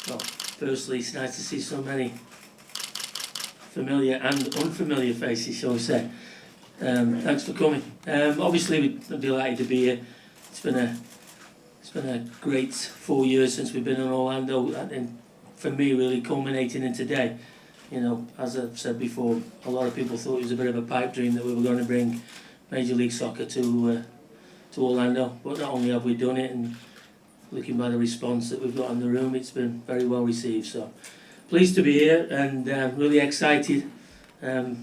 Well, firstly, it's nice to see so many familiar and unfamiliar faces, shall we say. Thanks for coming. Obviously, we're delighted to be here. It's been a great 4 years since we've been in Orlando, and for me, really culminating in today. You know, as I've said before, a lot of people thought it was a bit of a pipe dream that we were going to bring Major League Soccer to Orlando. But not only have we done it, and looking by the response that we've got in the room, it's been very well received. So pleased to be here and really excited. It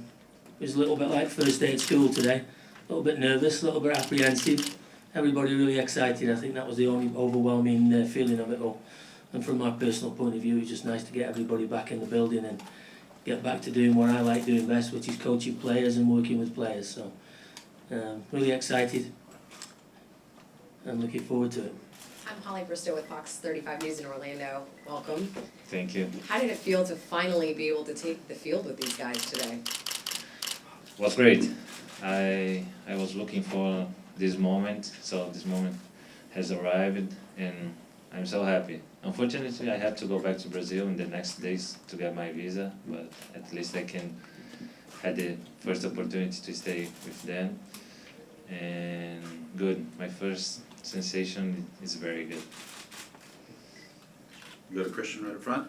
was a little bit like first day at school today. A little bit nervous, a little bit apprehensive. Everybody really excited. I think that was the only overwhelming feeling of it all. And from my personal point of view, it's just nice to get everybody back in the building and get back to doing what I like doing best, which is coaching players and working with players. So really excited and looking forward to it. I'm Holly Bristow with Fox 35 News in Orlando. Welcome. Thank you. How did it feel to finally be able to take the field with these guys today? It was great. I was looking for this moment, so this moment has arrived, and I'm so happy. Unfortunately, I have to go back to Brazil in the next days to get my visa, but at least I can have the first opportunity to stay with them. And good. My first sensation is very good. You go to Christian right up front.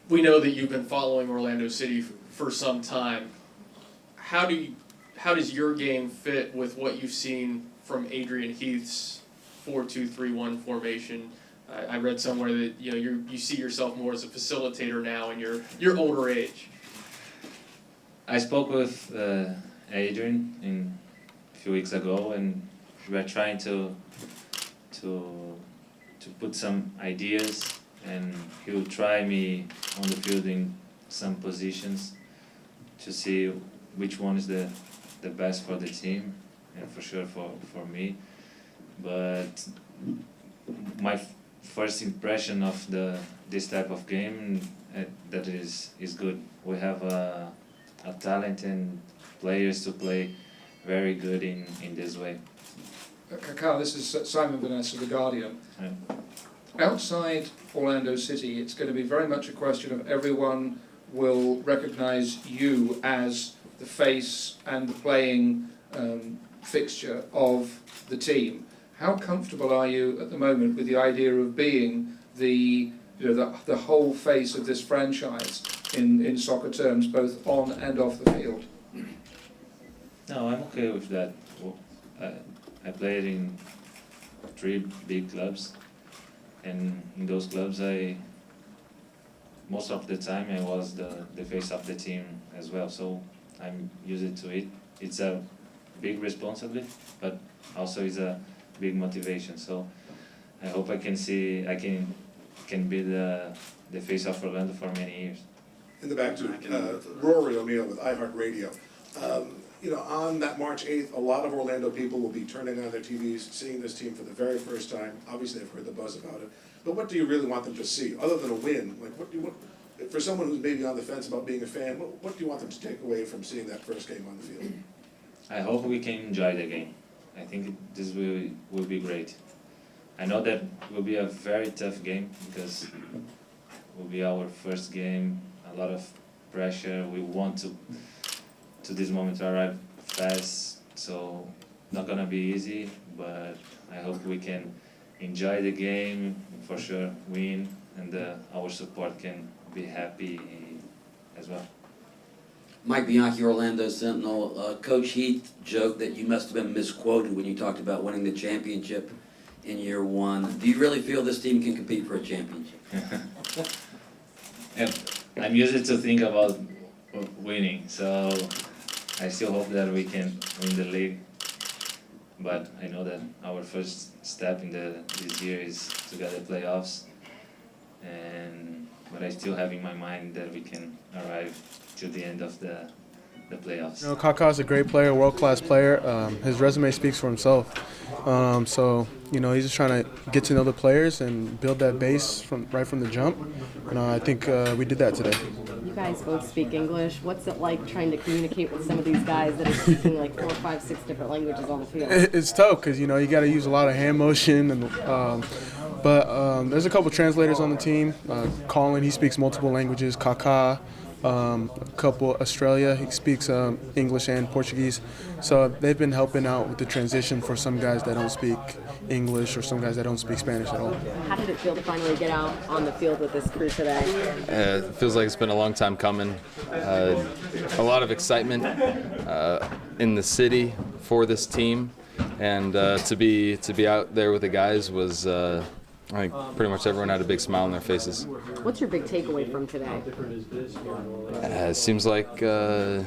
We know that you've been following Orlando City for some time. How does your game fit with what you've seen from Adrian Heath's 4-2-3-1 formation? I read somewhere that you see yourself more as a facilitator now in your older age. I spoke with Adrian a few weeks ago, and we were trying to put some ideas, and he will try me on the field in some positions to see which one is the best for the team and for sure for me. But my first impression of this type of game that is good. We have a talent and players to play very good in this way. Carl, this is Simon Vanessa, The Guardian. Yeah. Outside Orlando City, it's going to be very much a question of everyone will recognise you as the face and the playing fixture of the team. How comfortable are you at the moment with the idea of being the whole face of this franchise in soccer terms, both on and off the field? No, I'm okay with that. I played in 3 big clubs, and in those clubs most of the time I was the face of the team as well, so I'm used to it. It's a big responsibility, but also it's a big motivation, so I hope I can be the face of Orlando for many years. In the back to Rory O'Neill with iHeartRadio. On that March 8th, a lot of Orlando people will be turning on their TVs, seeing this team for the very first time. Obviously, they've heard the buzz about it. But what do you really want them to see, other than a win? Like, what do you want, for someone who's maybe on the fence about being a fan, what do you want them to take away from seeing that first game on the field? I hope we can enjoy the game. I think this will be great. I know that will be a very tough game because it will be our first game, a lot of pressure. We want to this moment to arrive fast, so not gonna be easy, but I hope we can enjoy the game, for sure win, and our support can be happy as well. Mike Bianchi, Orlando Sentinel. Coach Heath joked that you must have been misquoted when you talked about winning the championship in year 1. Do you really feel this team can compete for a championship? And I'm used to think about winning, so I still hope that we can win the league. But I know that our first step in this year is to get the playoffs, but I still have in my mind that we can arrive to the end of the playoffs. You know, Kaká's a great player, world-class player. His resume speaks for himself. So, he's just trying to get to know the players and build that base right from the jump. And I think we did that today. You guys both speak English. What's it like trying to communicate with some of these guys that are speaking like 4, 5, 6 different languages on the field? It's tough because, you got to use a lot of hand motion and there's a couple translators on the team. Colin, he speaks multiple languages. Kaká, a couple Australia, he speaks English and Portuguese. So they've been helping out with the transition for some guys that don't speak English or some guys that don't speak Spanish at all. How did it feel to finally get out on the field with this crew today? It feels like it's been a long time coming. A lot of excitement in the city for this team, and to be out there with the guys was. I think pretty much everyone had a big smile on their faces. What's your big takeaway from today? It seems like you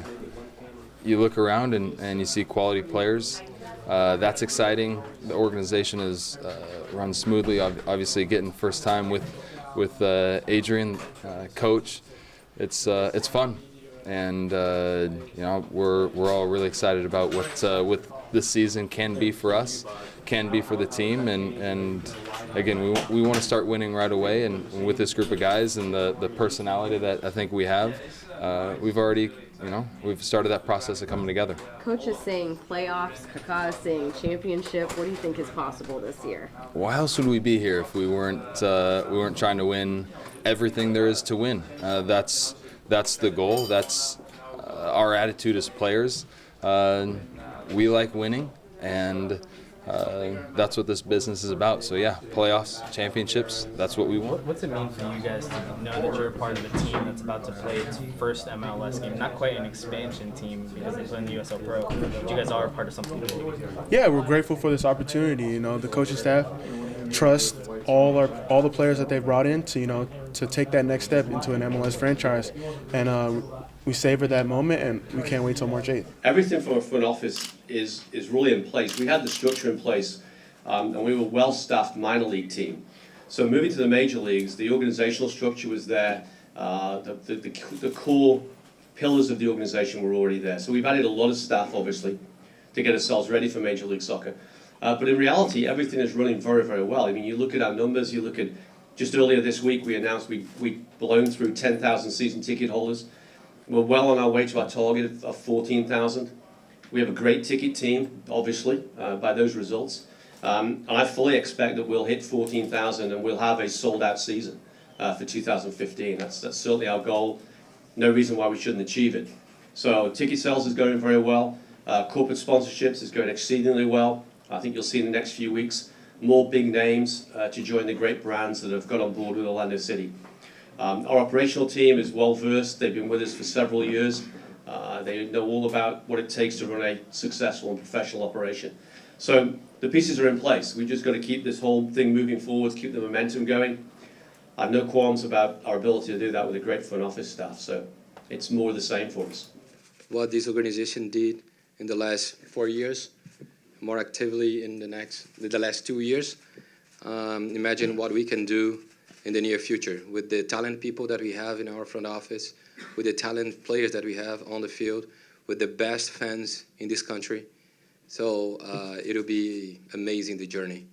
look around and you see quality players. That's exciting. The organization is run smoothly. Obviously, getting first time with Adrian, coach, it's fun, and we're all really excited about what this season can be for us, can be for the team, and again, we want to start winning right away, and with this group of guys and the personality that I think we have, we've already, we've started that process of coming together. Coach is saying playoffs, Kaká is saying championship. What do you think is possible this year? Why else would we be here if we weren't trying to win everything there is to win? That's the goal. That's our attitude as players. We like winning, and that's what this business is about. So yeah, playoffs, championships, that's what we want. What's it mean for you guys to know that you're a part of a team that's about to play its first MLS game? Not quite an expansion team because they play in the USL Pro, but you guys are a part of something big. Yeah, we're grateful for this opportunity. The coaching staff trust all the players that they've brought in to to take that next step into an MLS franchise, and we savor that moment, and we can't wait till March 8th. Everything from a front office is really in place. We had the structure in place, and we were a well-staffed minor league team. So moving to the major leagues, the organizational structure was there. The core pillars of the organization were already there. So we've added a lot of staff, obviously, to get ourselves ready for Major League Soccer. But in reality, everything is running very, very well. I mean, you look at our numbers, you look at, just earlier this week, we announced we've blown through 10,000 season ticket holders. We're well on our way to our target of 14,000. We have a great ticket team, obviously, by those results. And I fully expect that we'll hit 14,000 and we'll have a sold-out season for 2015. That's certainly our goal. No reason why we shouldn't achieve it. So ticket sales is going very well. Corporate sponsorships is going exceedingly well. I think you'll see in the next few weeks more big names to join the great brands that have got on board with Orlando City. Our operational team is well versed. They've been with us for several years. They know all about what it takes to run a successful and professional operation. So the pieces are in place. We've just got to keep this whole thing moving forward, keep the momentum going. I have no qualms about our ability to do that with a great front office staff. So it's more of the same for us. What this organization did in the last 4 years, more actively in the last 2 years. Imagine what we can do in the near future with the talent people that we have in our front office, with the talent players that we have on the field, with the best fans in this country. So it'll be amazing, the journey.